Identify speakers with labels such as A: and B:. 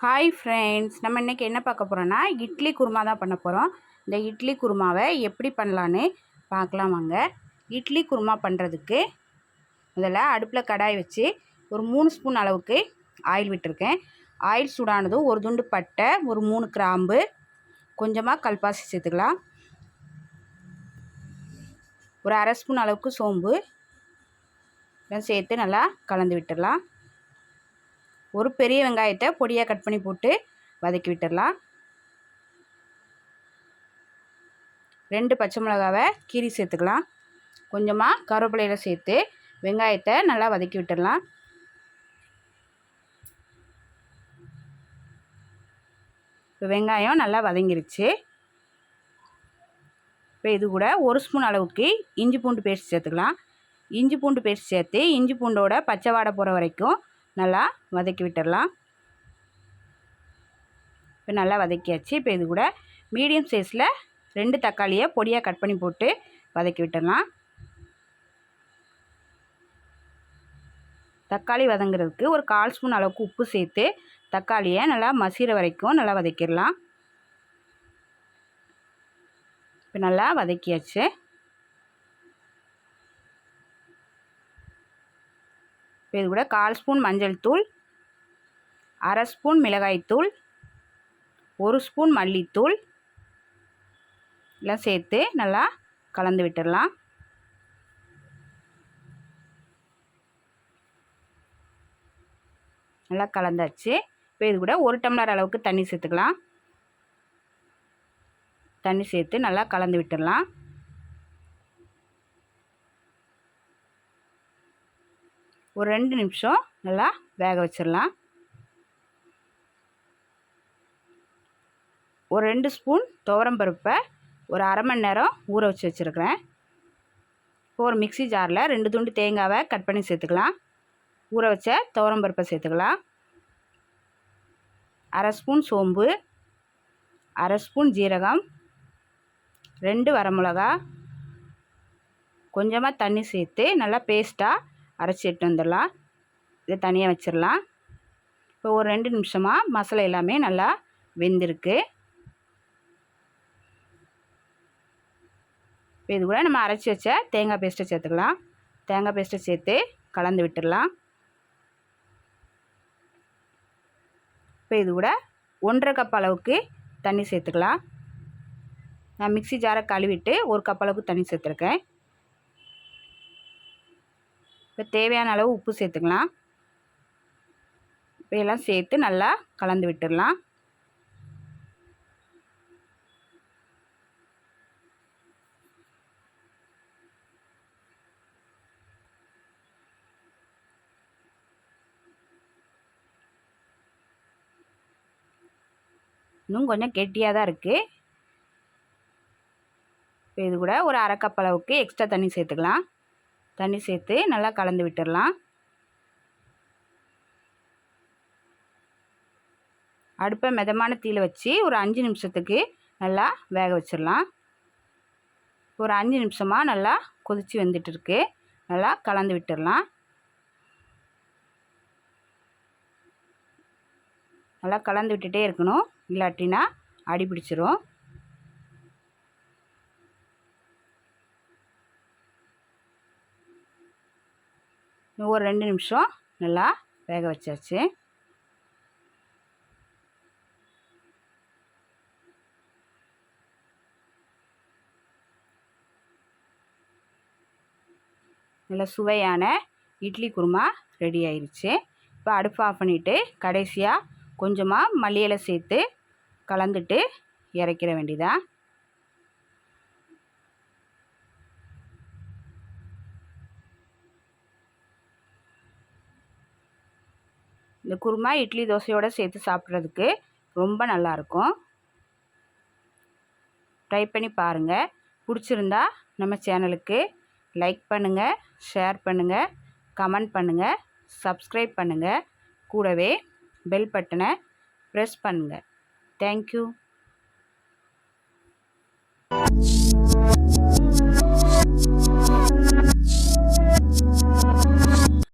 A: Hi friends, நம்ம இன்றைக்கி என்ன பார்க்க போகிறோன்னா இட்லி குருமா தான் பண்ண போகிறோம். இந்த இட்லி குருமாவை எப்படி பண்ணலான்னு பார்க்கலாம் வாங்க. இட்லி குருமா பண்ணுறதுக்கு முதல்ல அடுப்பில் கடாய் வச்சு ஒரு 3 ஸ்பூன் அளவுக்கு ஆயில் விட்டுருக்கேன். ஆயில் சூடானதும் ஒரு துண்டு பட்டை, ஒரு 3 கிராம்பு, கொஞ்சமாக கல்பாசி சேர்த்துக்கலாம். ஒரு அரை ஸ்பூன் அளவுக்கு சோம்பு இதெல்லாம் சேர்த்து நல்லா கலந்து விட்டுடலாம். ஒரு பெரிய வெங்காயத்தை பொடியாக கட் பண்ணி போட்டு வதக்கி விட்டுடலாம். 2 பச்சை மிளகாவை கீரி சேர்த்துக்கலாம். கொஞ்சமாக கருவேப்பிலையில் சேர்த்து வெங்காயத்தை நல்லா வதக்கி விட்டுடலாம். இப்போ வெங்காயம் நல்லா வதங்கிருச்சு. இப்போ இது கூட 1 ஸ்பூன் அளவுக்கு இஞ்சி பூண்டு பேஸ்ட் சேர்த்துக்கலாம். இஞ்சி பூண்டு பேஸ்ட் சேர்த்து இஞ்சி பூண்டோட பச்சை வாடை போகிற வரைக்கும் நல்லா வதக்கி விட்டுடலாம். இப்போ நல்லா வதக்கியாச்சு. இப்போ இது கூட மீடியம் சைஸில் 2 தக்காளியை பொடியாக கட் பண்ணி போட்டு வதக்கி விட்டுடலாம். தக்காளி வதங்குறதுக்கு ஒரு 1/4 ஸ்பூன் அளவுக்கு உப்பு சேர்த்து தக்காளியை நல்லா மசிகிற வரைக்கும் நல்லா வதக்கிடலாம். இப்போ நல்லா வதக்கியாச்சு. இப்போ இது கூட 1/4 ஸ்பூன் மஞ்சள் தூள், அரை ஸ்பூன் மிளகாய்த்தூள், 1 ஸ்பூன் மல்லித்தூள் எல்லாம் சேர்த்து நல்லா கலந்து விட்டுடலாம். நல்லா கலந்தாச்சு. இப்போ இது கூட 1 டம்ளர் அளவுக்கு தண்ணி சேர்த்துக்கலாம். தண்ணி சேர்த்து நல்லா கலந்து விட்டுடலாம். ஒரு 2 நிமிஷம் நல்லா வேக வச்சிடலாம். ஒரு 2 ஸ்பூன் துவரம்பருப்பை ஒரு அரை மணி நேரம் ஊற வச்சு வச்சுருக்கிறேன். இப்போ ஒரு மிக்ஸி ஜாரில் 2 துண்டு தேங்காவை கட் பண்ணி சேர்த்துக்கலாம். ஊற வச்ச துவரம்பருப்பை சேர்த்துக்கலாம். அரை ஸ்பூன் சோம்பு, அரை ஸ்பூன் ஜீரகம், 2 வரமிளகா, கொஞ்சமாக தண்ணி சேர்த்து நல்லா பேஸ்ட்டாக அரைச்சி எடுத்து வந்துடலாம். இதை தனியாக வச்சிடலாம். இப்போ ஒரு 2 நிமிஷமாக மசாலா எல்லாமே நல்லா வெந்திருக்கு. இப்போ இது கூட நம்ம அரைச்சி வச்ச தேங்காய் பேஸ்ட்டை சேர்த்துக்கலாம். தேங்காய் பேஸ்ட்டை சேர்த்து கலந்து விட்டுடலாம். இப்போ இது கூட 1/2 கப் அளவுக்கு தண்ணி சேர்த்துக்கலாம். நான் மிக்ஸி ஜாரை கழுவிட்டு 1 கப் அளவுக்கு தண்ணி சேர்த்துருக்கேன். இப்போ தேவையான அளவு உப்பு சேர்த்துக்கலாம். இப்போ எல்லாம் சேர்த்து நல்லா கலந்து விட்டுடலாம். இன்னும் கொஞ்சம் கெட்டியாக தான் இருக்குது. இப்போ இது கூட ஒரு அரை கப் அளவுக்கு எக்ஸ்ட்ரா தண்ணி சேர்த்துக்கலாம். தண்ணி சேர்த்து நல்லா கலந்து விட்டுடலாம். அடுப்பை மிதமான தீயில வச்சு ஒரு 5 நிமிஷத்துக்கு நல்லா வேக வச்சிடலாம். ஒரு 5 நிமிஷமாக நல்லா கொதித்து வந்துட்டுருக்கு. நல்லா கலந்து விட்டுடலாம். நல்லா கலந்து விட்டுட்டே இருக்கணும், இல்லாட்டினா அடி பிடிச்சிரும். ஒரு 2 நிமிஷம் நல்லா வேக வச்சாச்சு. நல்ல சுவையான இட்லி குருமா ரெடி ஆயிடுச்சு. இப்போ அடுப்பு ஆஃப் பண்ணிவிட்டு கடைசியாக கொஞ்சமாக மல்லி இலை சேர்த்து கலந்துட்டு இறக்கிற வேண்டியதான். இந்த குருமா இட்லி தோசையோடு சேர்த்து சாப்பிட்றதுக்கு ரொம்ப நல்லாயிருக்கும். ட்ரை பண்ணி பாருங்கள். பிடிச்சிருந்தா நம்ம சேனலுக்கு லைக் பண்ணுங்கள், ஷேர் பண்ணுங்கள், கமெண்ட் பண்ணுங்கள், சப்ஸ்கிரைப் பண்ணுங்கள். கூடவே பெல் பட்டனை ப்ரெஸ் பண்ணுங்கள். தேங்க்யூ.